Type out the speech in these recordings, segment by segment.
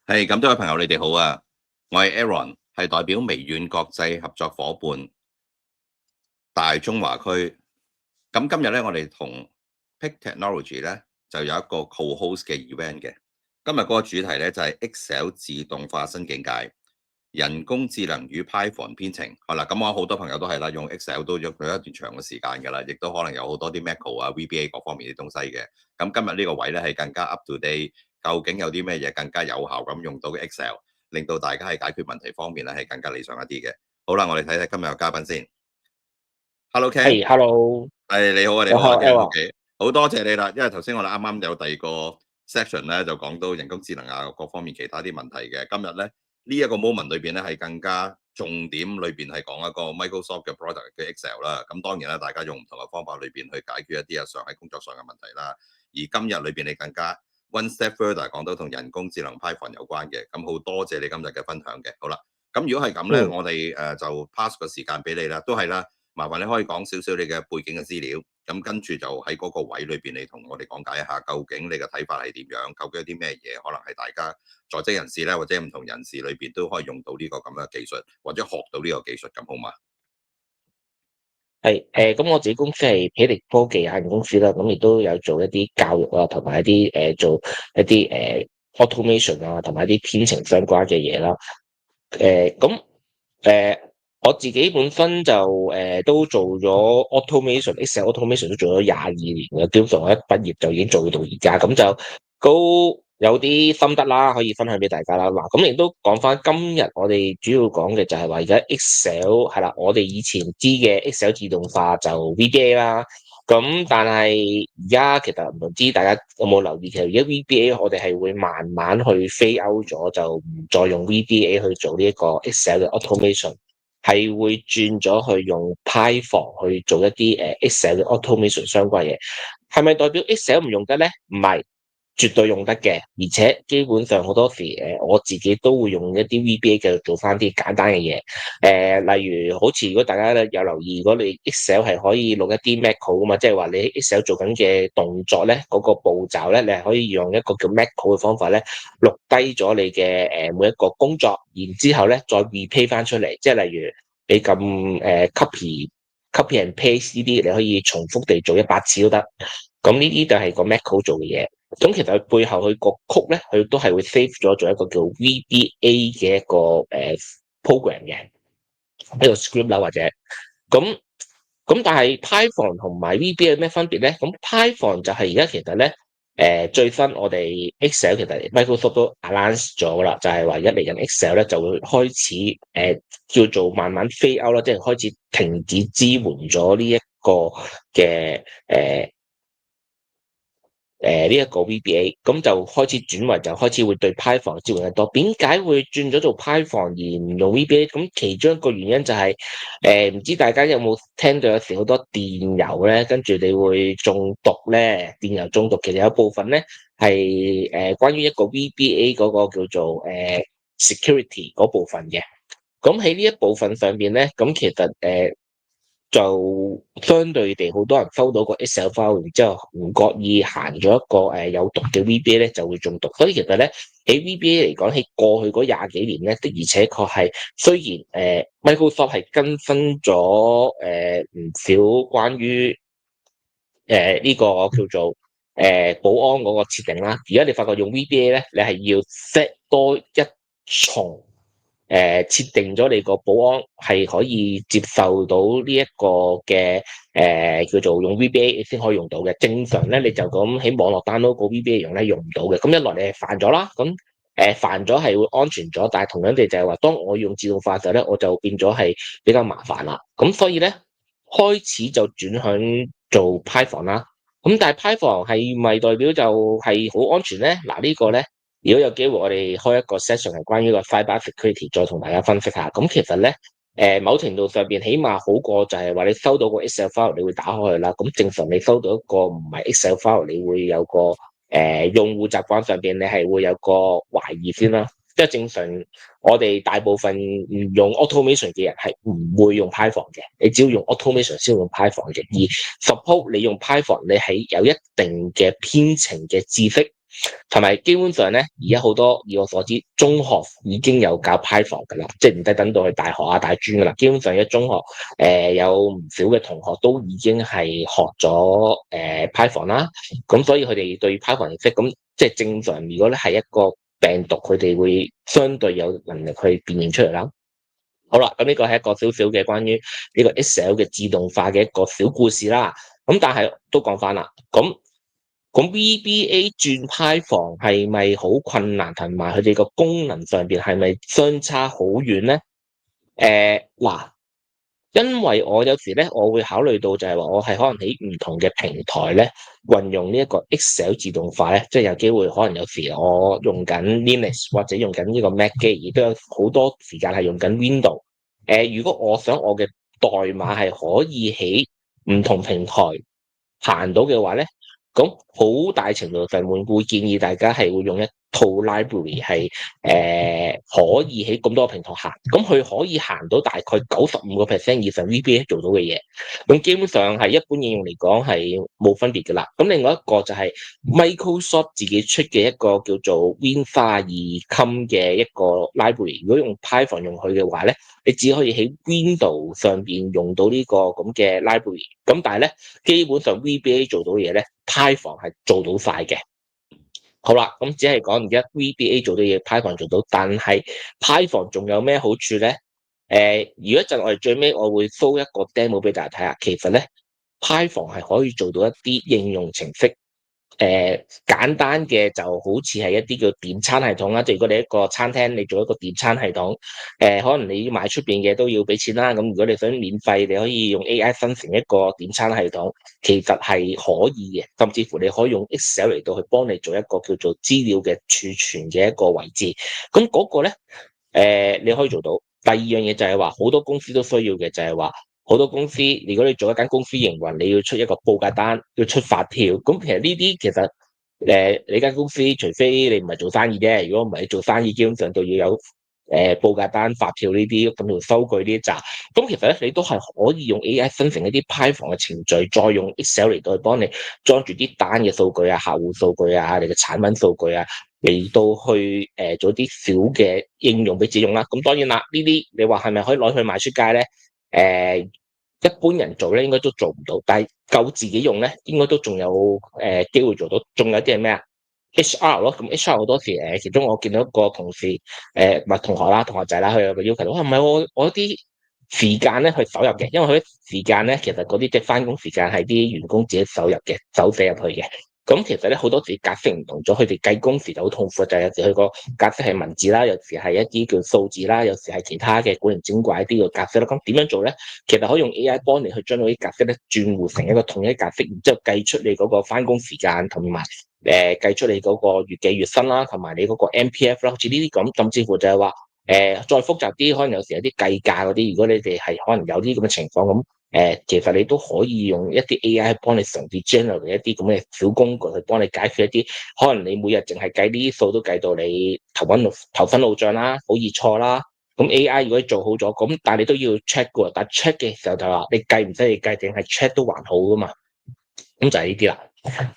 係咁，多位朋友，你哋好啊！我係 Aaron，係代表微軟國際合作伙伴大中華區。咁今日咧，我哋同 Peak Technology 咧就有一個 co-host 嘅 event 嘅。今日嗰個主題咧就係 Excel 自動化新境界，人工智能與 Python 編程。好啦，咁我好多朋友都係啦，用 Excel 都用咗一段長嘅時間㗎啦，亦都可能有好多啲 Macro 啊、VBA 各方面啲東西嘅。咁今日呢個位咧係更加 up to date。究竟有啲咩嘢更加有效咁用到 Excel， 令到大家喺解決問題方面咧係更加理想一啲嘅。好啦，我哋睇睇今日嘅嘉賓先。Hello Ken，係，hello，你好啊，你你好好啊，Ken， ，Aaron。OK，好多謝你啦。因為頭先我哋啱啱有第二個 section 咧，就講到人工智能啊各方面其他啲問題嘅。今日咧呢一個 moment 裏邊咧係更加重點裏邊係講一個 Microsoft 嘅 product 嘅 Excel 啦。咁當然啦，大家用唔同嘅方法裏邊去解決一啲日常喺工作上嘅問題啦。而今日裏邊你更加 one step further 講到同人工智能 Python 有關嘅，咁好多謝你今日嘅分享嘅。好啦，咁如果係咁咧，我哋就 pass 個時間俾你啦，都係啦，麻煩你可以講少少你嘅背景嘅資料，咁跟住就喺嗰個位裏邊，你同我哋講解一下究竟你嘅睇法係點樣，究竟有啲咩嘢可能係大家在職人士咧，或者唔同人士裏邊都可以用到呢個咁嘅技術，或者學到呢個技術咁好嘛？係，咁我自己公司係霹靂科技有限公司啦，咁亦都有做一啲教育啊，同埋一啲做一啲automation 啊，同埋一啲編程相關嘅嘢啦。咁我自己本身就都做咗 automation，Excel automation 都做咗22年嘅，基本上我一畢業就已經做到而家，咁就都有啲心得啦，可以分享俾大家啦。嗱，咁亦都講翻今日我哋主要講嘅就係話而家 Excel 係啦，我哋以前知嘅 Excel 自動化就 VBA 啦。咁但係而家其實唔知大家有冇留意，其實而家 VBA 我哋係會慢慢去 fade out 咗，就唔再用 VBA 去做呢一個 Excel 嘅 automation，係會轉咗去用 Python 去做一啲Excel 嘅 automation 相關嘢。係咪代表 Excel 唔用得咧？唔係。絕對用得嘅，而且基本上好多時我自己都會用一啲 VBA 繼續做翻啲簡單嘅嘢。例如好似如果大家咧有留意，如果你 Excel 係可以錄一啲 macro 啊嘛，即係話你 Excel 做緊嘅動作咧，嗰個步驟咧，你係可以用一個叫 macro 嘅方法咧，錄低咗你嘅每一個工作，然之後咧再 replay 翻出嚟，即係例如你咁copy and paste 呢啲，你可以重複地做100次都得。咁呢啲就係個 macro 做嘅嘢。咁其實佢背後佢個曲咧，佢都係會 save 咗做一個叫 VBA 嘅一個program 嘅一個 script 啦，或者咁但係 Python 同埋 VBA 有咩分別咧？咁 Python 就係而家其實咧最新我哋 Excel 其實 Microsoft 都 announce 咗啦，就係話一嚟緊 Excel 咧就會開始叫做慢慢 fade out 啦，即係開始停止支援咗呢一個嘅呢一個 VBA，咁就開始轉為就開始會對 Python 支援得多。點解會轉咗做 Python 而唔用 VBA？咁其中一個原因就係唔知大家有冇聽到有時好多電郵咧，跟住你會中毒咧，電郵中毒其實有部分咧係關於一個 VBA 嗰個叫做security 嗰部分嘅。咁喺呢一部分上邊咧，咁其實就相對地，好多人收到個 Excel file，然之後唔覺意行咗一個有毒嘅 VBA 咧，就會中毒。所以其實咧喺 VBA 嚟講，喺過去嗰廿幾年咧，的而且確係雖然Microsoft 係更新咗唔少關於呢個叫做保安嗰個設定啦。而家你發覺用 VBA 咧，你係要 set 多一重。設定咗你個保安係可以接受到呢一個嘅叫做用 VBA 先可以用到嘅。正常咧你就咁喺網絡 download 個 VBA 用咧用唔到嘅。咁一來你係犯咗啦，咁犯咗係會安全咗，但係同樣地就係話，當我用自動化嘅時候咧，我就變咗係比較麻煩啦。咁所以咧開始就轉向做 Python 啦。咁但係 Python 係咪代表就係好安全咧？嗱呢個咧。如果有機會，我哋開一個 session 係關於個 cyber security，再同大家分析下。咁其實咧，某程度上邊起碼好過就係話你收到個 Excel file，你會打開佢啦。咁正常你收到一個唔係 Excel file，你會有個用戶習慣上邊，你係會有個懷疑先啦。即係正常我哋大部分唔用 automation 嘅人係唔會用 Python 嘅，你只要用 automation 先會用 Python 嘅。而 suppose 你用 Python，你係有一定嘅編程嘅知識。同埋基本上咧，而家好多以我所知，中學已經有教 Python 噶啦，即係唔使等到去大學啊、大專噶啦。基本上一中學有唔少嘅同學都已經係學咗Python 啦，咁所以佢哋對 Python 認識，咁即係正常。如果咧係一個病毒，佢哋會相對有能力去辨認出嚟啦。好啦，咁呢個係一個少少嘅關於呢個 Excel 嘅自動化嘅一個小故事啦。咁但係都講翻啦，咁 VBA 轉 Python 係咪好困難，同埋佢哋個功能上邊係咪相差好遠咧？嗱，因為我有時咧，我會考慮到就係話，我係可能喺唔同嘅平台咧運用呢一個 Excel 自動化咧，即係有機會可能有時我用緊 Linux 或者用緊呢個 Mac 機，亦都有好多時間係用緊 Windows。如果我想我嘅代碼係可以喺唔同平台行到嘅話咧，咁好大程度上會建議大家係會用一套 library 係可以喺咁多平台行，咁佢可以行到大概95%以上 VBA 做到嘅嘢，咁基本上係一般應用嚟講係冇分別㗎啦。咁另外一個就係 Microsoft 自己出嘅一個叫做 Win32 嘅一個 library，如果用 Python 用佢嘅話咧，你只可以喺 Windows 上邊用到呢個咁嘅 library，咁但係咧基本上 VBA 做到嘢咧，Python 係做到晒嘅。好啦，咁只係講而家 VBA 做到嘢，Python 做到，但係 Python 仲有咩好處咧？如果一陣我哋最尾我會 show 一個 demo 俾大家睇下，其實咧 Python 係可以做到一啲應用程式。簡單嘅就好似係一啲叫點餐系統啦，即係如果你一個餐廳，你做一個點餐系統，可能你買出邊嘅都要俾錢啦。咁如果你想免費，你可以用 AI 生成一個點餐系統，其實係可以嘅，甚至乎你可以用 Excel 嚟到去幫你做一個叫做資料嘅儲存嘅一個位置。咁嗰個咧，你可以做到。第二樣嘢就係話，好多公司都需要嘅就係話。好多公司，如果你做一間公司營運，你要出一個報價單，要出發票，咁其實呢啲其實你間公司除非你唔係做生意啫，如果唔係做生意，基本上都要有報價單、發票呢啲咁條收據呢一紮。咁其實咧，你都係可以用 AI 生成一啲 Python 嘅程序，再用 Excel 嚟到去幫你裝住啲單嘅數據啊、客戶數據啊、你嘅產品數據啊，嚟到去做啲小嘅應用俾自己用啦。咁當然啦，呢啲你話係咪可以攞去賣出街咧？一般人做咧應該都做唔到，但係夠自己用咧，應該都仲有機會做到。仲有啲係咩啊？HR 咯，咁 HR 好多時其中我見到一個同事唔係同學啦，同學仔啦，佢有個要求，哇唔係我啲時間咧去手入嘅，因為佢啲時間咧其實嗰啲即係翻工時間係啲員工自己手入嘅，手寫入去嘅。咁其實咧好多時格式唔同咗，佢哋計工時就好痛苦，就係有時佢個格式係文字啦，有時係一啲叫數字啦，有時係其他嘅古靈精怪啲嘅格式啦。咁點樣做咧？其實可以用 AI 幫你去將嗰啲格式咧轉換成一個統一格式，然之後計出你嗰個翻工時間，同埋計出你嗰個月幾月薪啦，同埋你嗰個 MPF 啦，好似呢啲咁，甚至乎就係話再複雜啲，可能有時有啲計價嗰啲，如果你哋係可能有啲咁嘅情況咁。其實你都可以用一啲 AI 幫你嘗試 generate 一啲咁嘅小工具去幫你解決一啲可能你每日淨係計啲數都計到你頭昏腦脹啦，好易錯啦。咁 AI 如果做好咗，咁但係你都要 check 嘅，但係 check 嘅時候就話你計唔使你計，定係 check 都還好噶嘛。咁就係呢啲啦。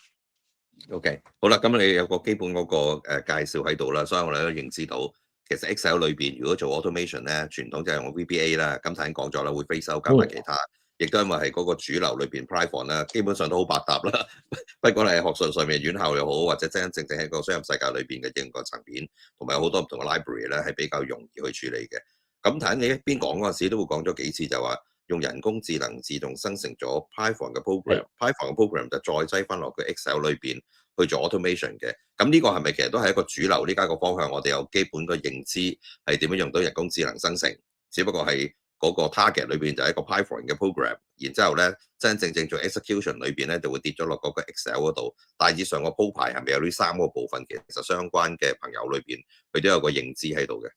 OK，好啦，咁你有個基本嗰個介紹喺度啦，所以我哋都認知到其實 Excel 裏邊如果做 automation 咧，傳統就係用 VBA 啦，咁頭先講咗啦，會 phase out 加埋其他，亦都因為係嗰個主流裏邊 Python 啦，基本上都好百搭啦。不管係學術上面院校又好，或者真真正正喺個商業世界裏邊嘅應用層面，同埋有好多唔同嘅 library 咧，係比較容易去處理嘅。咁睇你一邊講嗰陣時，都會講咗幾次就話用人工智能自動生成咗 Python 嘅 program，Python 嘅 program 就再擠翻落個 Excel 裏邊。去做 automation 嘅，咁呢個係咪其實都係一個主流呢家個方向？我哋有基本嘅認知係點樣用到人工智能生成，只不過係嗰個 target 裏邊就係一個 Python 嘅 program，然之後咧真真正正做 execution 裏邊咧就會跌咗落嗰個 Excel 嗰度。大致上個鋪排係咪有呢3個部分？其實相關嘅朋友裏邊佢都有個認知喺度嘅。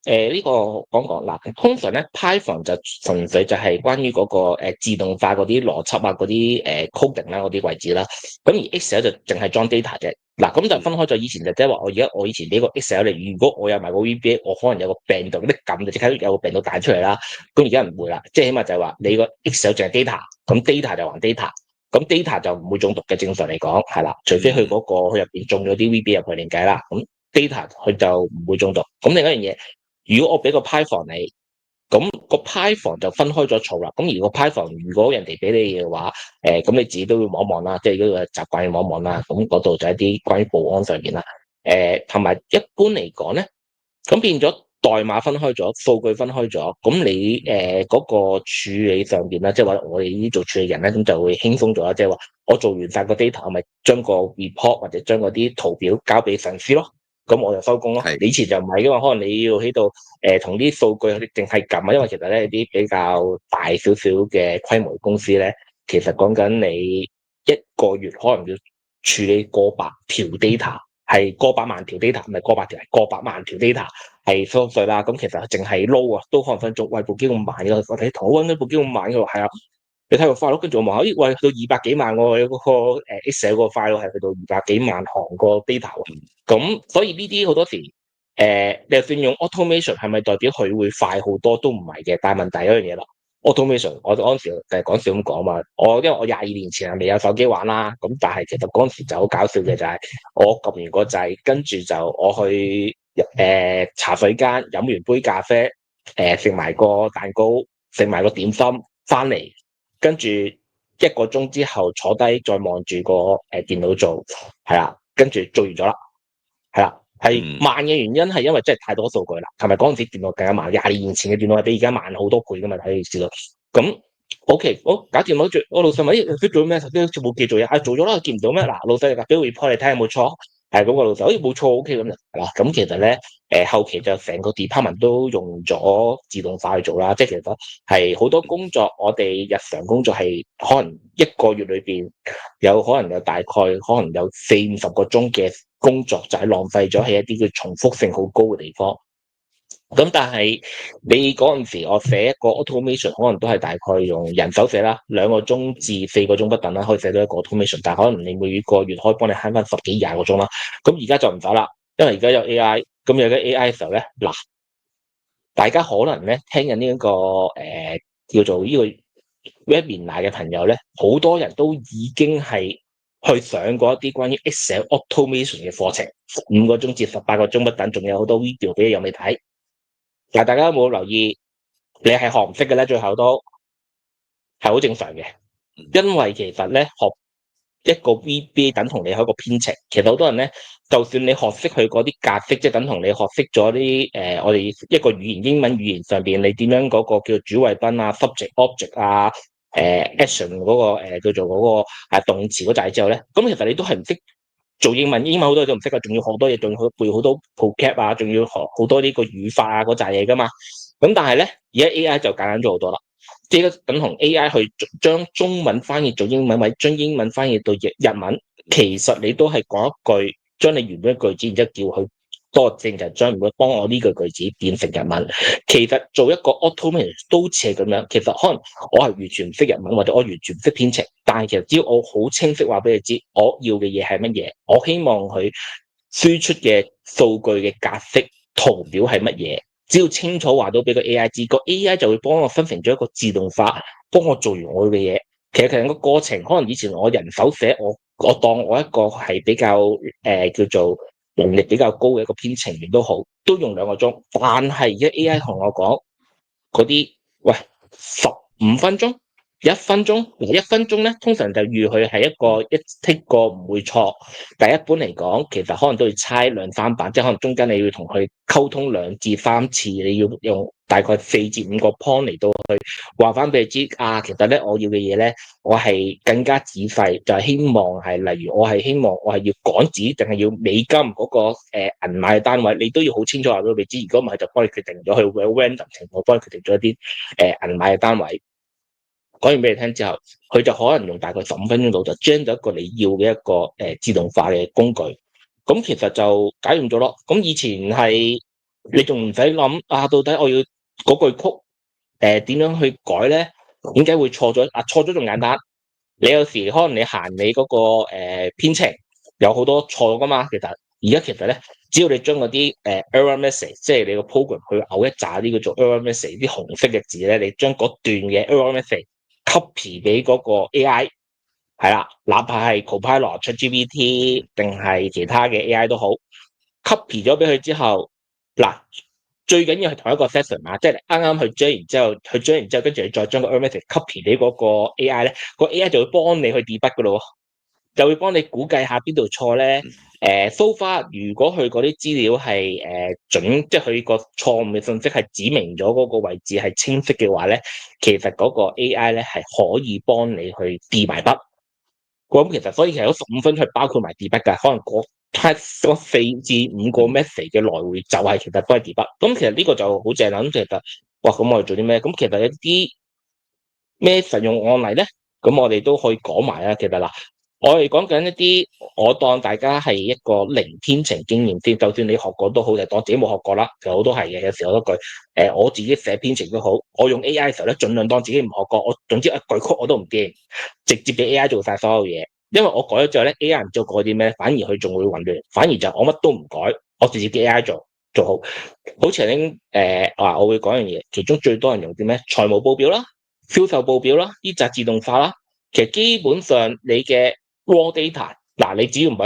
呢個講嗱，通常咧 Python 就純粹就係關於嗰個自動化嗰啲邏輯啊，嗰啲coding 啦嗰啲位置啦。咁而 Excel 就淨係裝 data 嘅。嗱，咁就分開咗。以前就即係話我以前俾個 Excel 嚟，如果我有埋個 VBA，我可能有個病毒一撳就即刻有個病毒彈出嚟啦。咁而家唔會啦，即係起碼就係話你個 Excel 淨係 data，咁 data 就還 data，咁 data 就唔會中毒嘅。正常嚟講係啦，除非佢嗰個佢入邊中咗啲 VBA 入去另計啦。咁 data 佢就唔會中毒。咁另一樣嘢。如果我俾個 Python 你，咁個 Python 就分開咗槽啦。咁而個 Python 如果人哋俾你嘅話，咁你自己都要望一望啦，即係如果習慣要望一望啦。咁嗰度就係一啲關於保安上面啦。同埋一般嚟講咧，咁變咗代碼分開咗，數據分開咗，咁你嗰個處理上邊啦，即係話我哋呢啲做處理人咧，咁就會輕鬆咗啦。即係話我做完晒個 data，我咪將個 report 或者將嗰啲圖表交俾上司咯。咁我就收工咯。係你以前就唔係嘅嘛，可能你要喺度同啲數據淨係撳啊，因為其實咧啲比較大少少嘅規模公司咧，其實講緊你一個月可能要處理過百條 data，係過百萬條 data，唔係過百條，係過百萬條 data，係數據啦。咁其實淨係撈啊，都可能分鐘。喂，部機咁慢嘅，我睇圖揾到部機咁慢嘅喎，係啊。你睇個 file，跟住我望下，咦，喂，去到200幾萬喎，有嗰個Excel 個 file 係去到200幾萬行個 data 喎。咁所以呢啲好多時，你就算用 automation 係咪代表佢會快好多都唔係嘅？但係問題一樣嘢啦，automation 我嗰陣時就係講笑咁講嘛。因為我22年前係未有手機玩啦，咁但係其實嗰陣時就好搞笑嘅就係我撳完個掣，跟住就我去茶水間飲完杯咖啡，食埋個蛋糕，食埋個點心，翻嚟。跟住1個鐘之後坐低再望住個電腦做，係啦，跟住做完咗啦，係啦，係慢嘅原因係因為真係太多數據啦，同埋嗰陣時電腦更加慢，22年前嘅電腦係比而家慢好多倍噶嘛，睇你知道。咁 OK，我搞掂咗，我老細問：咦，佢做咩？頭先好似冇記做嘢，做咗啦，見唔到咩？嗱，老細俾個 report 你睇下有冇錯。係咁個老細，冇錯 OK 咁就係啦。咁其實咧，後期就成個 department 都用咗自動化去做啦。即係其實係好多工作，我哋日常工作係可能一個月裏邊有可能有大概可能有40-50個鐘嘅工作，就係浪費咗喺一啲叫重複性好高嘅地方。咁但係你嗰陣時，我寫一個 automation 可能都係大概用人手寫啦，2個鐘至4個鐘不等啦，可以寫到一個 automation。但係可能你每個月可以幫你慳翻10幾20個鐘啦。咁而家就唔使啦，因為而家有 AI。咁有咗 AI 嘅時候咧，嗱，大家可能咧聽緊呢一個叫做呢個 webinar 嘅朋友咧，好多人都已經係去上過一啲關於 Excel automation 嘅課程，5個鐘至18個鐘不等，仲有好多 video 俾你有你睇。但係大家有冇留意，你係學唔識嘅咧？最後都係好正常嘅，因為其實咧學一個 VBA 等同你學一個編程。其實好多人咧，就算你學識佢嗰啲格式，即係等同你學識咗啲我哋一個語言英文語言上邊，你點樣嗰個叫做主謂賓啊、subject、object 啊、action 嗰個叫做嗰個動詞嗰陣之後咧，咁其實你都係唔識做英文。英文好多嘢都唔識㗎，仲要好多嘢，仲要背好多 vocab 啊，仲要學好多呢個語法啊嗰陣嘢㗎嘛。咁但係咧，而家 AI 就簡單咗好多啦。即係等同 AI 去將中文翻譯做英文，或者將英文翻譯到日文，其實你都係講一句，將你原本嘅句子，然之後叫佢多正就將唔會幫我呢句句子變成日文。其實做一個 automation 都似係咁樣。其實可能我係完全唔識日文，或者我完全唔識編程，但係其實只要我好清晰話俾你知，我要嘅嘢係乜嘢，我希望佢輸出嘅數據嘅格式圖表係乜嘢。只要清楚話到俾個 AI 知，個 AI 就會幫我分成咗一個自動化，幫我做完我嘅嘢。其實個過程可能以前我人手寫，我當我一個係比較叫做能力比較高嘅一個編程員都好，都用2個鐘。但係而家 AI 同我講嗰啲，喂，15分鐘。1分鐘，1分鐘咧，通常就預佢係一個一剔過唔會錯。但一般嚟講，其實可能都要猜2-3版，即係可能中間你要同佢溝通2至3次，你要用大概4至5個 point 嚟到去話翻俾你知啊。其實咧，我要嘅嘢咧，我係更加仔細，就係希望係例如我係希望我係要港紙定係要美金嗰個銀碼嘅單位，你都要好清楚話俾佢知。如果唔係，就幫你決定咗去 random 情況幫你決定咗一啲銀碼嘅單位。講完俾你聽之後，佢就可能用大概15分鐘度就將咗一個你要嘅一個自動化嘅工具。咁其實就解決咗咯。咁以前係你仲唔使諗啊？到底我要嗰句曲點樣去改咧？點解會錯咗？啊，錯咗仲簡單，你有時可能你行你嗰、個編程有好多錯噶嘛。其實咧，只要你將嗰啲error message，即係你個 program 去嘔一紮呢個做 error message 啲紅色嘅字咧，你將嗰段嘅 error message copy 俾嗰個 AI 係啦，哪怕係 Copilot、ChatGPT 定係其他嘅 AI 都好，copy 咗俾佢之後，嗱。最緊要係同一個 session 啊，即係啱啱去將完之後，跟住你再將個 error message copy 俾嗰個 AI 咧，個 AI 就會幫你去 debug 噶咯，就會幫你估計下邊度錯咧。so far 如果佢嗰啲資料係準，即係佢個錯誤嘅信息係指明咗嗰個位置係清晰嘅話咧，其實嗰個 AI 咧係可以幫你去 debug 埋筆。咁其實所以其實嗰15分鐘係包括埋 debug 㗎，可能嗰4至5個 message 嘅來回就係其實都係 debug。咁其實呢個就好正啦。咁其實哇，咁我哋做啲咩？咁其實有啲咩實用案例咧？咁我哋都可以講埋啦。其實嗱，我哋講緊一啲，我當大家係一個零編程經驗先，就算你學過都好，就當自己冇學過啦。其實我都係嘅，有時候嗰句我自己寫編程都好，我用 AI 嘅時候咧，盡量當自己唔學過。我總之一句曲我都唔掂，直接俾 AI 做晒所有嘢。因為我改咗之後咧，AI 唔知我改啲咩，反而佢仲會混亂。反而就我乜都唔改，我直接俾 AI 做好。好似頭先我會講樣嘢，其中最多人用啲咩？財務報表啦、銷售報表啦，呢紮自動化啦。其實基本上你嘅 raw data，嗱，你只要唔好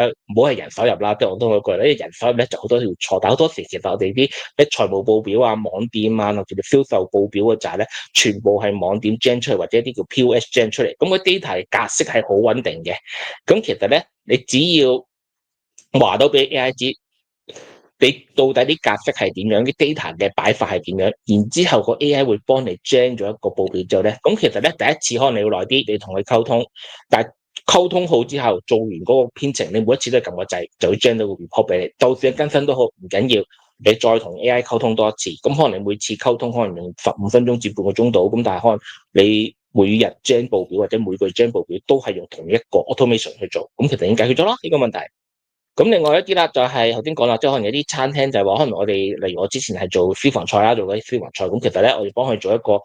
係人手入啦，即係我都嗰句咧，人手入咧就好多條錯。但好多時其實我哋啲咩財務報表啊、網店啊，或者銷售報表嗰扎咧，全部係網店 gen 出嚟，或者一啲叫 POS gen 出嚟。咁個 data 格式係好穩定嘅。咁其實咧，你只要話到俾 AI 知，你到底啲格式係點樣，啲 data 嘅擺法係點樣，然之後個 AI 會幫你 gen 咗一個報表之後咧，咁其實咧第一次可能你要耐啲，你同佢溝通，但係溝通好之後，做完嗰個編程，你每一次都係撳個掣，就會 gen 到個 report 俾你。就算更新都好，唔緊要，你再同 AI 溝通多一次，咁可能你每次溝通可能用15分鐘至半個鐘度，咁但係可能你每日 gen 報表或者每個月 gen 報表都係用同一個 automation 去做，咁其實已經解決咗啦呢個問題。咁另外一啲啦，就係頭先講啦，即係可能有啲餐廳就係話，可能我哋例如我之前係做私房菜啦，做嗰啲私房菜，咁其實咧我哋幫佢做一個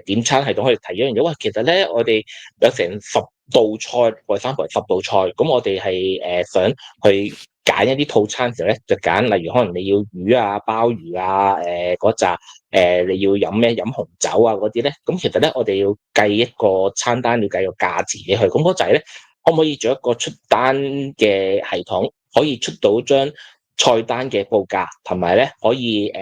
點餐系統，可以提一樣嘢，喂，其實咧我哋有成10道菜，或者10道菜，咁我哋係想去揀一啲套餐嘅時候咧，就揀例如可能你要魚啊、鮑魚啊、嗰扎你要飲咩飲紅酒啊嗰啲咧，咁其實咧我哋要計一個餐單，要計個價錢俾佢，咁嗰陣咧可唔可以做一個出單嘅系統？可以出到張菜單嘅報價，同埋咧可以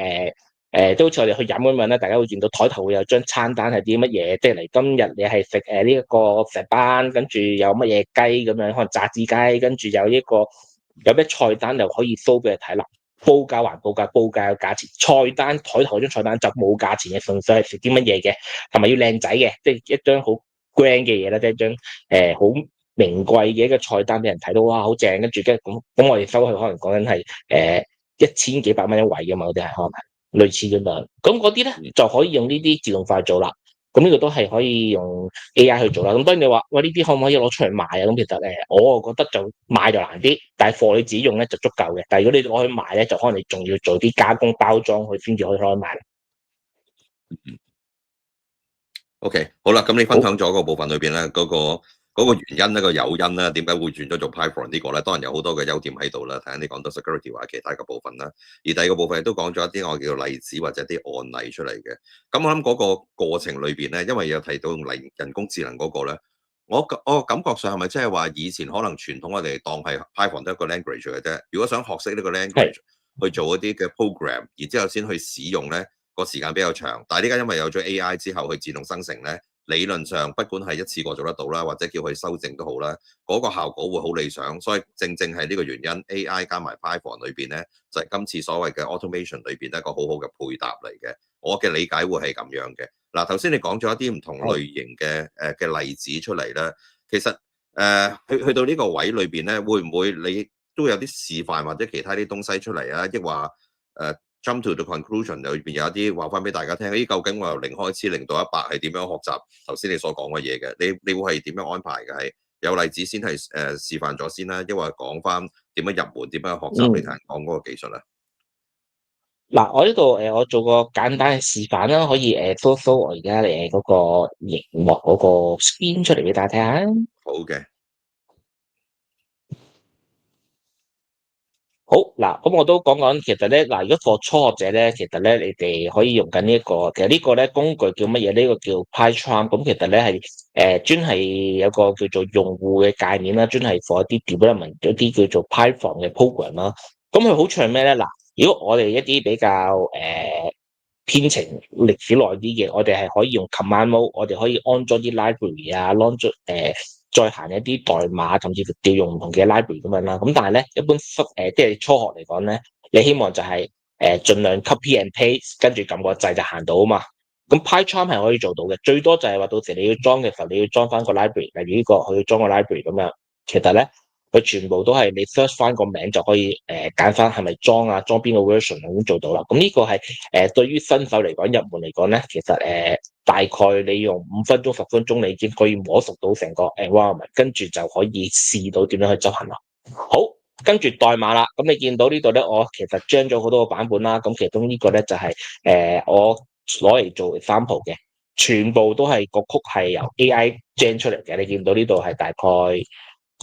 都好似我哋去飲咁樣咧，大家會見到台頭會有張餐單係啲乜嘢，即係嚟今日你係食呢一個石斑，跟住有乜嘢雞咁樣，可能炸子雞，跟住有咩菜單就可以 show 俾你睇啦。報價還報價，報價有價錢，菜單台頭嗰張菜單就冇價錢嘅，純粹係食啲乜嘢嘅，同埋要靚仔嘅，即係一張好 grand 嘅嘢啦，即係一張好名貴嘅一個菜單俾人睇到，哇，好正！跟住咁我哋收佢可能講緊係1000幾百蚊一位嘅嘛，嗰啲係可能係類似咁樣。咁嗰啲咧就可以用呢啲自動化做啦。咁呢個都係可以用 AI 去做啦。咁當然你話喂，呢啲可唔可以攞出嚟賣啊？咁其實我覺得就賣就難啲，但係貨你自己用咧就足夠嘅。但係如果你攞去賣咧，就可能你仲要做啲加工包裝，佢先至可以攞去賣。OK，好啦，咁你分好，享咗個部分裏邊咧，嗰個原因咧，個誘因咧，點解會轉咗做 Python 呢個咧？當然有好多嘅優點喺度啦，睇下你講到 security 或者其他嘅部分啦。而第二個部分亦都講咗一啲我叫做例子或者啲案例出嚟嘅。咁我諗嗰個過程裏邊咧，因為有提到人工智能嗰個咧，我感覺上係咪即係話以前可能傳統我哋當係 Python 都係一個 language 嘅啫。如果想學識呢個 language 係去做一啲嘅 program，然之後先去使用咧。個時間比較長，但係呢家因為有咗 AI 之後，佢自動生成咧，理論上不管係一次過做得到啦，或者叫佢修正都好啦，嗰個效果會好理想。所以正正係呢個原因，AI 加埋 Python 裏邊咧，就係今次所謂嘅 automation 裏邊一個好好嘅配搭嚟嘅。我嘅理解會係咁樣嘅。嗱，頭先你講咗一啲唔同類型嘅例子出嚟啦，其實去到呢個位裏邊咧，會唔會你都有啲示範或者其他啲東西出嚟啊？抑或jump to the conclusion 裏邊有一啲話翻俾大家聽，咦，究竟我由零開始，0到100係點樣學習頭先你所講嘅嘢嘅？你會係點樣安排嘅？係有例子先係示範咗先啦，抑或講翻點樣入門，點樣學習你頭嗯。先講嗰個技術啊？嗱，我呢度我做個簡單嘅示範啦，可以show 我而家嗰個熒幕嗰個 screen 出嚟俾大家睇下。好嘅，好嗱，咁我都講講，其實咧嗱，如果 for 初學者咧，其實咧你哋可以用緊呢一個，其實呢個咧工具叫乜嘢？呢個叫 PyCharm，咁其實咧係專係有個叫做用戶嘅界面啦，專係 for 一啲 development 一啲叫做 Python 嘅 program 啦。咁佢好處係咩咧？嗱，如果我哋一啲比較編程歷史耐啲嘅，我哋係可以用 command mode，我哋可以安裝啲 library 啊，安裝再行一啲代碼，甚至乎調用唔同嘅 library 咁樣啦。咁但係咧，一般即係初學嚟講咧，你希望就係盡量 copy and paste，跟住撳個掣就行到啊嘛。咁 PyCharm 係可以做到嘅，最多就係話到時你要裝嘅時候，你要裝翻個 library，例如呢個佢要裝個 library 咁樣。其實咧，佢全部都係你 search 翻個名就可以揀翻係咪裝啊，裝邊個 version 已經做到啦。咁呢個係對於新手嚟講入門嚟講咧，其實大概你用5分鐘10分鐘，你已經可以摸熟到成個 environment，跟住就可以試到點樣去執行啦。好，跟住代碼啦，咁你見到呢度咧，我其實將咗好多個版本啦，咁其中呢個咧就係我攞嚟做 example 嘅，全部都係個曲係由 AI gen 出嚟嘅。你見到呢度係大概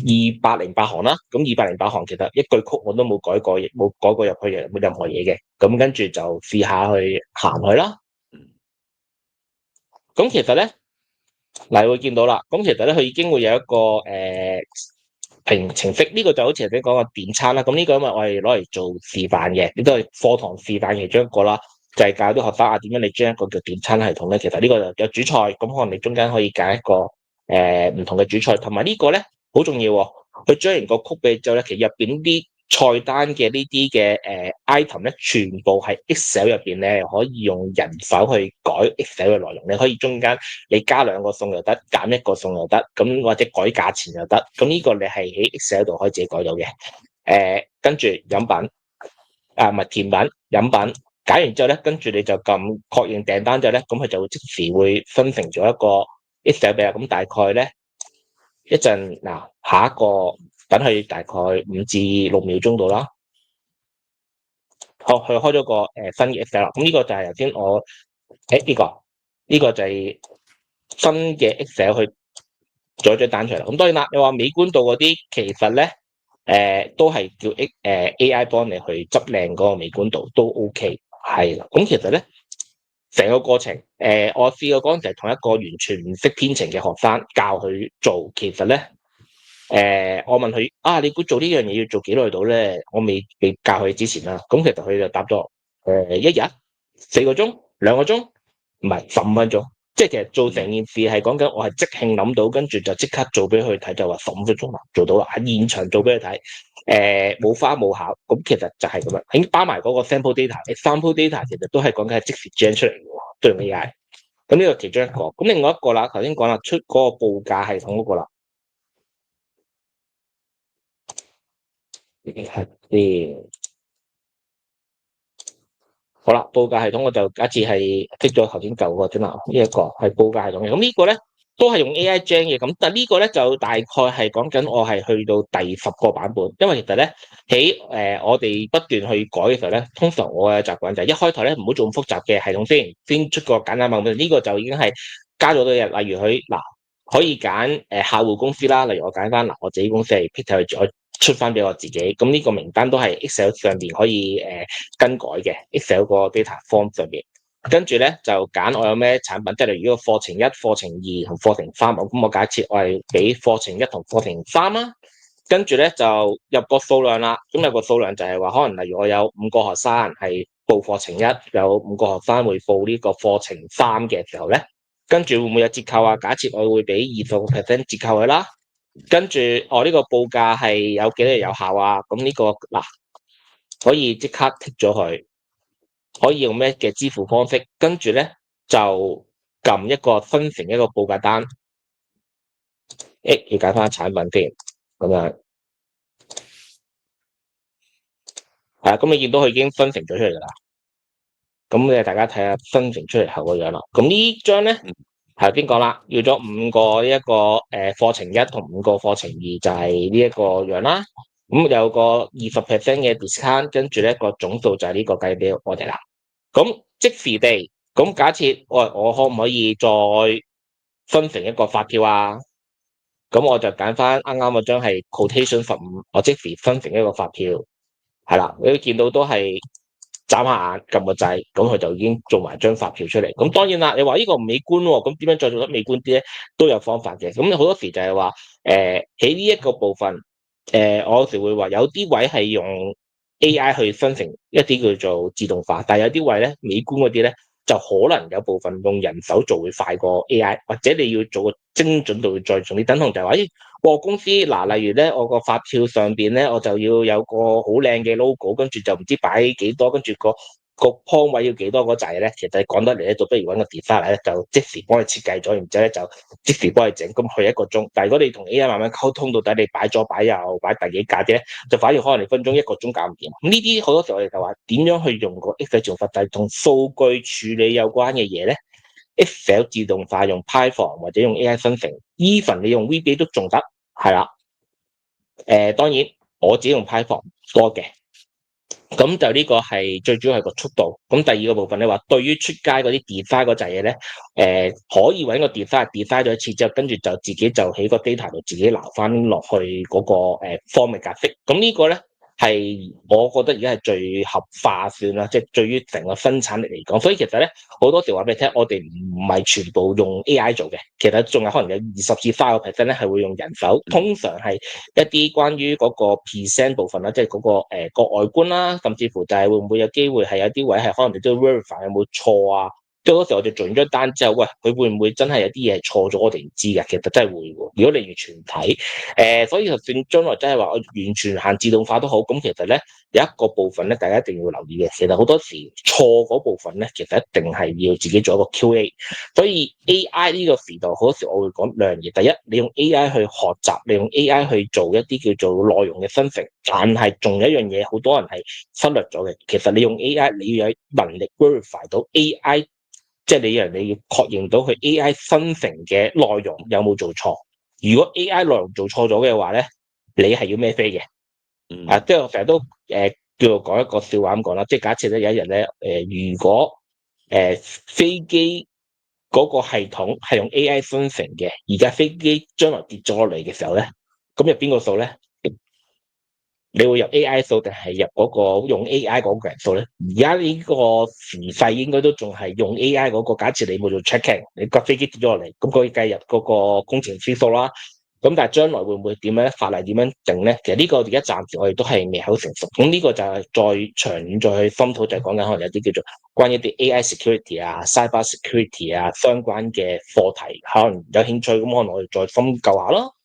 208行啦，咁208行其實一句曲我都冇改過，冇改過入去嘅，冇任何嘢嘅。咁跟住就試下去行佢啦。咁其實咧，嗱你會見到啦，咁其實咧佢已經會有一個程式，呢個就好似頭先講個點餐啦。咁呢個因為我係攞嚟做示範嘅，呢都係課堂示範其中一個啦，就係教啲學生點樣你將一個叫點餐系統咧。其實呢個就有主菜，咁可能你中間可以揀一個唔同嘅主菜，同埋呢個咧好重要喎。佢將完個曲俾你之後咧，其實入邊啲菜單嘅呢啲嘅item 咧，全部係 Excel 入邊咧可以用人手去改 Excel 嘅內容。你可以中間你加2個餸又得，減1個餸又得，咁或者改價錢又得。咁呢個你係喺 Excel 度可以自己改到嘅。跟住飲品唔係甜品飲品，解完之後咧，跟住你就撳確認訂單之後咧，咁佢就會即時會分成咗一個 Excel 俾你。咁大概咧一陣嗱，下一個等佢大概5至6秒鐘度啦。好，佢開咗個新嘅 Excel 啦。咁呢個就係頭先我呢個就係新嘅 Excel 去做一張單出嚟。咁當然啦，你話美觀度嗰啲其實咧都係叫AI 幫你去執靚嗰個美觀度都 OK 係啦。咁其實咧成個過程我試過嗰陣時係同一個完全唔識編程嘅學生教佢做，其實咧我問佢你估做呢樣嘢要做幾耐到咧？我未教佢之前啦，咁其實佢就答咗1日4個鐘2個鐘，唔係15分鐘。即係其實做成件事係講緊我係即興諗到，跟住就即刻做俾佢睇，就話15分鐘啦做到啦，喺現場做俾佢睇。冇花冇巧，咁其實就係咁樣。已經包埋嗰個 sample data，sample data 其實都係講緊係即時 gen 出嚟嘅喎，都用 AI。咁呢個其中一個，咁另外一個啦，頭先講啦，出嗰個報價系統嗰個啦。係啲好啦，報價系統我就假設係剔咗頭先舊個啫嘛，呢一個係報價系統嘅。咁呢個咧都係用 AI gen 嘅，咁但係呢個咧就大概係講緊我係去到第10個版本，因為其實咧喺我哋不斷去改嘅時候咧，通常我嘅習慣就係一開頭咧唔好做咁複雜嘅系統先出個簡單版本。呢個就已經係加咗好多嘢，例如佢嗱可以揀客戶公司啦，例如我揀翻我自己公司係 Peter 去出翻俾我自己，咁呢個名單都係 Excel 上邊可以更改嘅 Excel 個 data form 上邊，跟住咧就揀我有咩產品，即係例如個課程1、課程2同課程3，咁我假設我係俾課程1同課程3啦，跟住咧就入個數量啦，咁有個數量就係話可能例如我有5個學生係報課程1，有5個學生會報呢個課程3嘅時候咧，跟住會唔會有折扣啊？假設我會俾20% 折扣佢啦。跟住我呢個報價係有幾多日有效啊？咁呢個嗱可以即刻剔咗佢，可以用咩嘅支付方式？跟住咧就撳一個分成一個報價單，要揀翻產品先，咁樣咁你見到佢已經分成咗出嚟㗎啦。咁大家睇下分成出嚟後個樣啦。咁呢張咧頭先講啦，要咗5個呢一個課程1同5個課程2就係呢一個樣啦。咁有個20% 嘅 discount，跟住咧個總數就係呢個計俾我哋啦。咁即時地，咁假設我可唔可以再分成一個發票啊？咁我就揀翻啱啱嗰張係 quotation 15，我即時分成一個發票，係啦，你見到都係眨下眼撳個掣，咁佢就已經做埋張發票出嚟。咁當然啦，你話呢個唔美觀喎，咁點樣再做得美觀啲咧？都有方法嘅。咁好多時就係話，喺呢一個部分，我有時會話有啲位係用 AI 去生成一啲叫做自動化，但係有啲位咧美觀嗰啲咧，就可能有部分用人手做會快過 AI，或者你要做個精準度再重啲。等同就係話，咦，我公司嗱，例如咧，我個發票上邊咧，我就要有個好靚嘅 logo，跟住就唔知擺幾多，跟住個框位要幾多嗰陣咧，其實講得嚟咧，就不如揾個 designer 咧，就即時幫你設計咗，然之後咧就即時幫你整，咁去1個鐘。但係如果你同 AI 慢慢溝通，到底你擺左擺右擺第幾格啲咧，就反而可能你分鐘1個鐘搞唔掂。咁呢啲好多時候我哋就話點樣去用個 Excel 做法，就係同數據處理有關嘅嘢咧。Excel 自動化用 Python 或者用 AI 生成，even 你用 VBA 都仲得，係啦。當然我自己用 Python 多嘅。咁就呢個係最主要係個速度。咁第二個部分你話，對於出街嗰啲 design 嗰陣嘢咧，可以揾個 design 咗一次之後，跟住就自己就喺個 data 度自己撈翻落去嗰個form 嘅格式。咁呢個咧係我覺得而家係最合化算啦，即係對於成個生產力嚟講。所以其實咧好多時話俾你聽，我哋唔係全部用 AI 做嘅，其實仲有可能有20至30% 咧係會用人手。通常係一啲關於嗰個 present 部分啦，即係嗰個外觀啦，甚至乎就係會唔會有機會係有啲位係可能你都要 verify 有冇錯啊。即係好多時候我哋做完張單之後，喂，佢會唔會真係有啲嘢係錯咗？我哋唔知嘅，其實真係會喎。如果你完全唔睇，所以就算將來真係話我完全行自動化都好，咁其實咧有一個部分咧，大家一定要留意嘅。其實好多時錯嗰部分咧，其實一定係要自己做一個 QA。所以 AI 呢個時代，好多時我會講兩樣嘢。第一，你用 AI 去學習，你用 AI 去做一啲叫做內容嘅生成，但係仲有一樣嘢，好多人係忽略咗嘅。其實你用 AI，你要有能力 verify 到 AI。即係你要確認到佢 AI 生成嘅內容有冇做錯。如果 AI 內容做錯咗嘅話咧，你係要孭飛嘅。即係我成日都叫做講一個笑話咁講啦。即係假設咧有一日咧如果飛機嗰個系統係用 AI 生成嘅，而家飛機將來跌咗落嚟嘅時候咧，咁入邊個數咧？你會入 AI 數定係入嗰個用 AI 嗰個人數咧？而家呢個時勢應該都仲係用 AI 嗰個。假設你冇做 checking，你架飛機跌咗落嚟，咁可以計入嗰個工程師數啦。咁但係將來會唔會點樣？法例點樣定咧？其實呢個而家暫時我哋都係未好成熟。咁呢個就係再長遠再去深討，就係講緊可能有啲叫做關於啲 AI security 啊、cyber security 啊相關嘅課題，可能有興趣咁，可能我哋再深究下咯。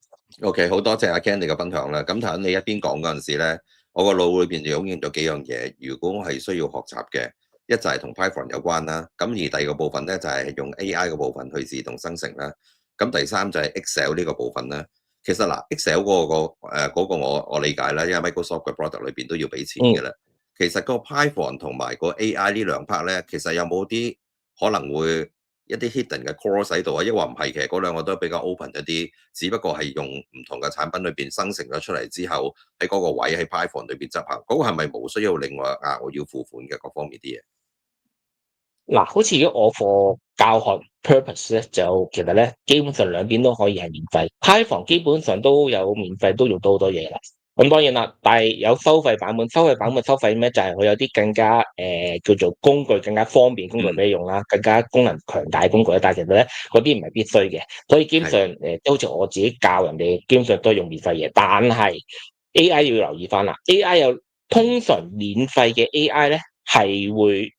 OK，好多謝阿 Ken 你嘅分享啦。咁睇你一邊講嗰陣時咧，我個腦裏邊就湧現咗幾樣嘢。如果係需要學習嘅，一就係同 Python 有關啦。咁而第二個部分咧就係用 AI 嘅部分去自動生成啦。咁第三就係 Excel 呢個部分啦。其實嗱，Excel 嗰個我理解啦，因為 Microsoft 嘅 product 裏邊都要俾錢嘅啦。其實個 Python 同埋個 AI 呢兩 part 咧，其實有冇啲可能會一啲 hidden 嘅 core 喺度啊？抑或唔係？其實嗰兩個都比較 open 一啲，只不過係用唔同嘅產品裏邊生成咗出嚟之後，喺嗰個位喺 Python 裏邊執行，嗰、個係咪冇需要另外我要付款嘅各方面啲嘢？嗱，好似如果我課教學 purpose 咧，就其實咧基本上兩邊都可以係免費。Python 基本上都有免費，都用到好多嘢啦。咁當然啦，但係有收費版本。收費咩？就係佢有啲更加叫做工具更加方便工具俾你用啦，更加功能強大嘅工具。但係其實咧嗰啲唔係必須嘅，所以基本上都好似我自己教人哋，基本上都係用免費嘢。但係 AI 要留意翻啦，AI 有通常免費嘅 AI 咧係會。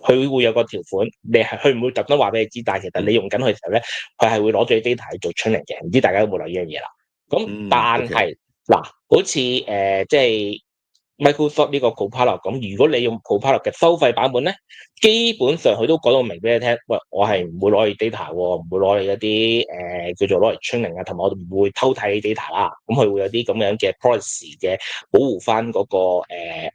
佢會有個條款，佢唔會特登話俾你知，但係其實你用緊佢嘅時候咧，佢係會攞住啲 data 去做 training 嘅。唔知大家有冇留意呢樣嘢啦？咁但OK，係嗱，好似即係 Microsoft 呢個 Copilot 咁，如果你用 Copilot 嘅收費版本咧，基本上佢都講到明俾你聽，喂，我係唔會攞你 data 喎，唔會攞你一啲叫做攞嚟 training 啊，同埋我唔會偷睇你 data 啦。咁佢會有啲咁樣嘅 policy 嘅保護翻嗰個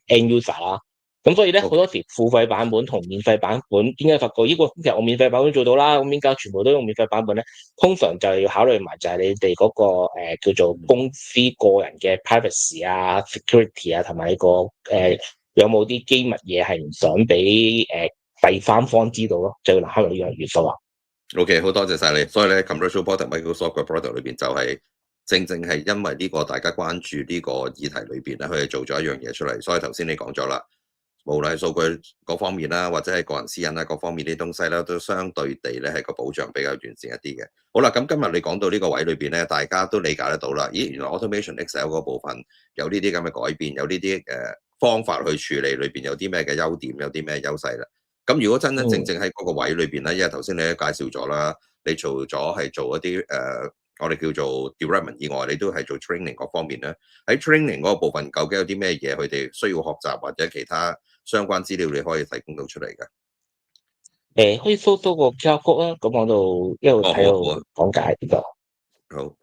end user 啦。咁所以咧，好 OK，多時付費版本同免費版本，點解發覺其實我免費版本做到啦，咁點解全部都用免費版本咧？通常就係要考慮埋就係你哋嗰個叫做公司個人嘅 privacy 啊、security 啊，同埋呢個有冇啲機密嘢係唔想俾第三方知道咯，就要考慮呢樣元素啊。OK，好多謝晒你。所以咧，commercial product Microsoft 嘅 product 裏邊就係正正係因為呢個大家關注呢個議題裏邊咧，佢哋做咗一樣嘢出嚟。所以頭先你講咗啦，無論係數據嗰方面啦，或者係個人私隱啦，各方面啲東西咧，都相對地咧係個保障比較完善一啲嘅。好啦，咁今日你講到呢個位裏邊咧，大家都理解得到啦。咦，原來 automation Excel 嗰部分有呢啲咁嘅改變，有呢啲方法去處理，裏邊有啲咩嘅優點，有啲咩優勢啦。咁如果真真正正喺嗰個位裏邊咧，因為頭先你都介紹咗啦，你做咗係做一啲我哋叫做 development 以外，你都係做 training 嗰方面咧。喺 training 嗰個部分，究竟有啲咩嘢佢哋需要學習，或者其他相關資料你可以提供到出嚟嘅？可以 show 多個 QR code 啦，咁我度一路哦，好睇啊，好啊，度講解呢個。好，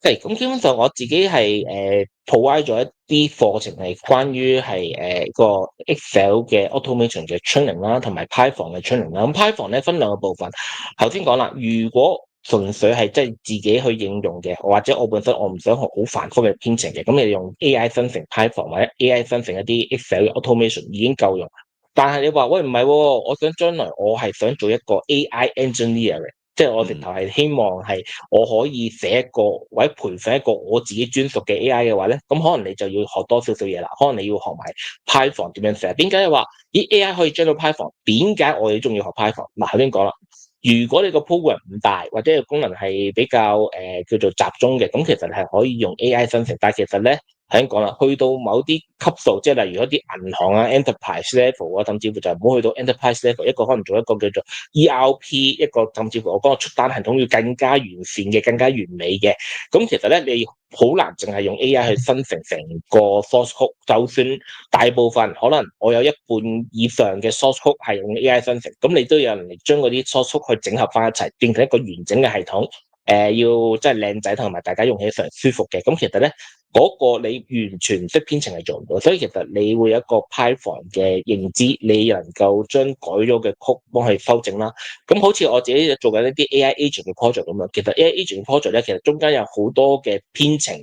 係，咁基本上我自己係provide 咗一啲課程係關於係個 Excel 嘅 automation 嘅 training 啦，同埋 Python 嘅 training 啦。咁 Python 咧分兩個部分，頭先講啦，如果純粹係即係自己去應用嘅，或者我本身我唔想學好繁複嘅編程嘅，咁你用 AI 生成 Python 或者 AI 生成一啲 Excel 嘅 automation 已經夠用。但係你話喂唔係喎，我想將來我係想做一個 AI engineer 嘅，即係我直頭係希望係我可以寫一個或者培訓一個我自己專屬嘅 AI 嘅話咧，咁可能你就要學多少少嘢啦。可能你要學埋 Python 點樣寫。點解話咦 AI 可以將到 Python？點解我哋中意學 Python？嗱，頭先講啦，如果你個 program 唔大或者個功能係比較叫做集中嘅，咁其實係可以用 AI 生成。但係其實咧，頭先講啦，去到某啲級數，即係例如一啲銀行啊、enterprise level 啊，甚至乎就唔好去到 enterprise level，一個可能做一個叫做 ERP，一個甚至乎我講個出單系統要更加完善嘅、更加完美嘅。咁其實咧，你好難淨係用 AI 去生成成個 source code，就算大部分可能我有一半以上嘅 source code 係用 AI 生成，咁你都有能力將嗰啲 source code 去整合翻一齊，變成一個完整嘅系統。要真係靚仔同埋大家用起上舒服嘅，咁其實咧嗰個你完全唔識編程係做唔到，所以其實你會有一個 Python 嘅認知，你能夠將改咗嘅曲幫佢修正啦。咁好似我自己做緊一啲 AI agent 嘅 project 咁樣，其實 AI agent 嘅 project 咧，其實中間有好多嘅編程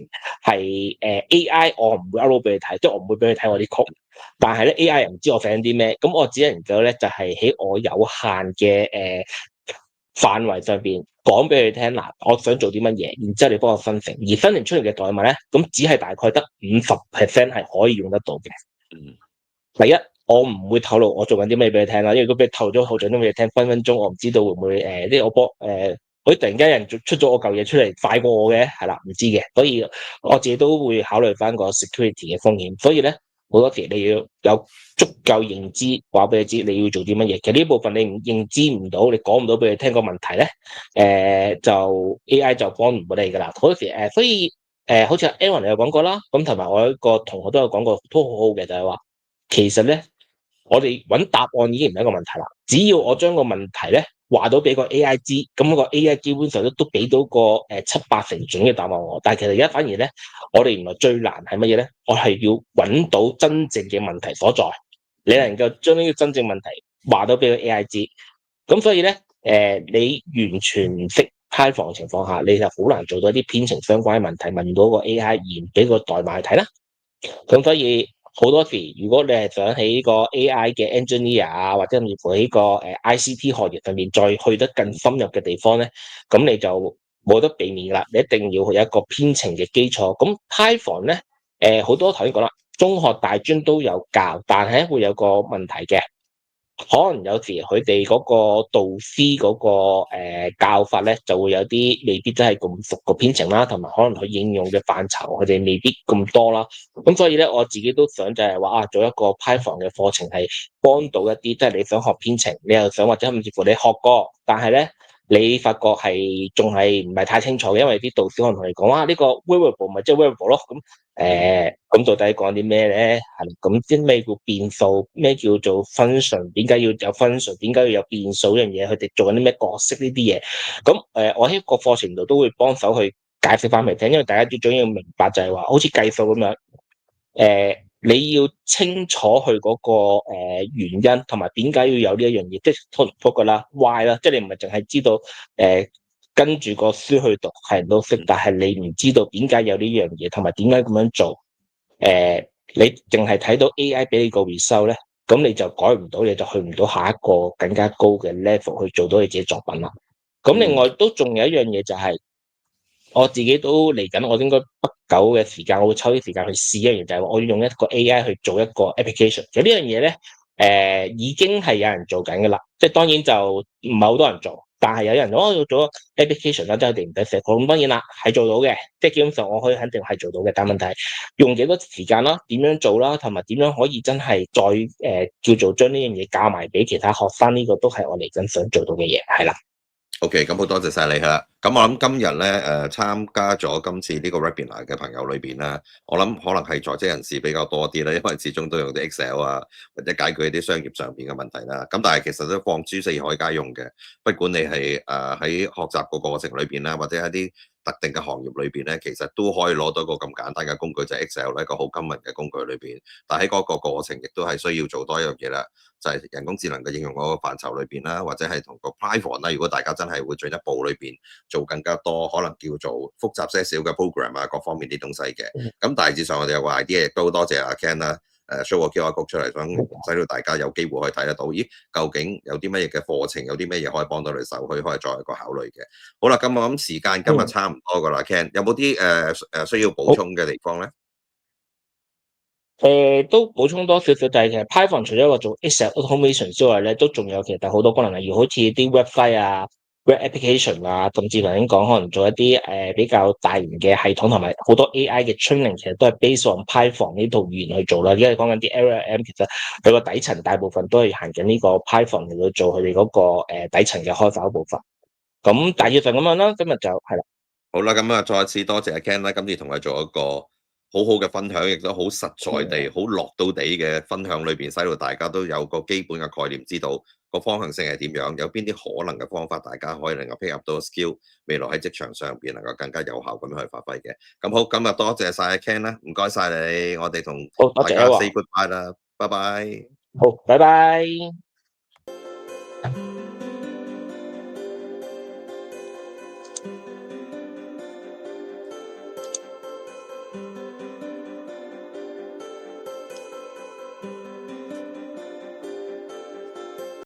係AI 我唔會 upload 俾你睇，即係我唔會俾你睇我啲曲，但係咧 AI 又唔知我寫緊啲咩，咁我只能夠咧就係喺我有限嘅範圍上邊講俾佢聽嗱，我想做啲乜嘢，然之後你幫我生成，而生成出嚟嘅代碼咧，咁只係大概得50% 係可以用得到嘅。第一，我唔會透露我做緊啲咩俾你聽啦，因為如果俾你透咗好準啲嘢聽，分分鐘我唔知道會唔會即係我幫佢突然間有人出咗我嚿嘢出嚟快過我嘅，係啦，唔知嘅，所以我自己都會考慮翻個 security 嘅風險，所以咧好多時你要有足夠認知，話俾你知你要做啲乜嘢。其實呢部分你唔認知唔到，你講唔到俾佢聽個問題咧，就 AI 就幫唔到你噶啦。好多時所以好似 Aaron 你有講過啦，咁同埋我一個同學都有講過，都好好嘅，就係話其實咧，我哋揾答案已經唔係一個問題啦。只要我將個問題咧話到俾個 AI 知，咁個 AI 基本上都俾到個7、8成準嘅答案我。但係其實而家反而咧，我哋原來最難係乜嘢咧？我係要揾到真正嘅問題所在。你能夠將呢個真正問題話到俾個 AI 知，咁所以咧你完全唔識 Python 嘅情況下，你就好難做到一啲編程相關嘅問題，問到個 AI 而唔俾個代碼去睇啦。咁所以好多時，如果你係想喺呢個 AI 嘅 engineer 啊，或者甚至乎喺個ICT 學業上面再去得更深入嘅地方咧，咁你就冇得避免啦。你一定要有一個編程嘅基礎。咁 Python 咧，好多頭先講啦，中學大專都有教，但係會有個問題嘅。可能有時佢哋嗰個導師嗰個教法咧，就會有啲未必真係咁熟個編程啦，同埋可能佢應用嘅範疇佢哋未必咁多啦。咁所以咧，我自己都想就係話做一個 Python 嘅課程係幫到一啲，即係你想學編程，你又想或者甚至乎你學過，但係咧你發覺係仲係唔係太清楚嘅，因為啲導師可能同你講哇呢個 variable 咪即係 variable 咯咁。咁到底講啲咩咧？係咁啲咩叫變數？咩叫做 function？點解要有 function？點解要有變數呢樣嘢？佢哋做緊啲咩角色呢啲嘢？咁我喺個課程度都會幫手去解釋翻俾你聽，因為大家最重要明白就係話，好似計數咁樣。你要清楚佢嗰個原因，同埋點解要有呢一樣嘢，即係嗰個啦 why 啦，即係你唔係淨係知道跟住個書去讀係人都識，但係你唔知道點解有呢樣嘢，同埋點解咁樣做。你淨係睇到 AI 俾你個 result 咧，咁你就改唔到，你就去唔到下一個更加高嘅 level 去做到你自己作品啦。咁另外都仲有一樣嘢就係、我自己都嚟緊，我應該不久嘅時間，我會抽啲時間去試一樣，就係我要用一個 AI 去做一個 application。其實呢樣嘢咧，已經係有人做緊㗎啦。即係當然就唔係好多人做，但係有人要做 application 啦，即係我哋唔使寫稿。咁當然啦，係做到嘅，即係基本上我可以肯定係做到嘅。但係問題係用幾多時間啦，點樣做啦，同埋點樣可以真係再叫做將呢樣嘢教埋俾其他學生，呢個都係我嚟緊想做到嘅嘢，係啦。OK，咁好多謝晒你啦。咁我諗今日咧參加咗今次呢個 webinar 嘅朋友裏邊咧，我諗可能係在職人士比較多啲啦，因為始終都用啲 Excel 啊，或者解決一啲商業上邊嘅問題啦。咁但係其實都放諸四海皆用嘅，不管你係喺學習個過程裏邊啦，或者一啲特定嘅行業裏邊咧，其實都可以攞到一個咁簡單嘅工具，就係 Excel 咧，一個好 common 嘅工具裏邊。但喺嗰個過程亦都係需要做多一樣嘢啦。就係人工智能嘅應用嗰個範疇裏邊啦，或者係同個 Python 啦。如果大家真係會進一步裏邊做更加多，可能叫做複雜些少嘅 program 啊，各方面啲東西嘅。咁大致上我哋有個 idea，亦都多謝阿 Ken 啦。show 個 QR code 出嚟，想使到大家有機會可以睇得到，咦，究竟有啲乜嘢嘅課程，有啲乜嘢可以幫到你手，可以作為一個考慮嘅。好啦，咁我諗時間今日差唔多噶啦，Ken 有冇啲需要補充嘅地方咧？都補充多少少，就係其實 Python 除咗個做 Excel automation 之外咧，都仲有其實好多功能，例如好似啲 website 啊、web application 啊，甚至頭先講可能做一啲比較大型嘅系統，同埋好多 AI 嘅 training，其實都係 based on Python 呢套語言去做啦。因為講緊啲 LLM，其實佢個底層大部分都係行緊呢個 Python 嚟到做佢哋嗰個底層嘅開發部分。咁大致上咁樣啦，今日就係啦。好啦，咁再一次多謝阿 Ken 啦，今次同佢做一個好好嘅分享，亦都好實在地、好落到地嘅分享裏邊，使到大家都有個基本嘅概念，知道個方向性係點樣，有邊啲可能嘅方法，大家可以能夠 pick up 到 skill，未來喺職場上邊能夠更加有效咁樣去發揮嘅。咁好，今日多謝晒阿 Ken 啦，唔該晒你，我哋同好，多謝大家 啊，say goodbye 啦，拜拜。好，拜拜。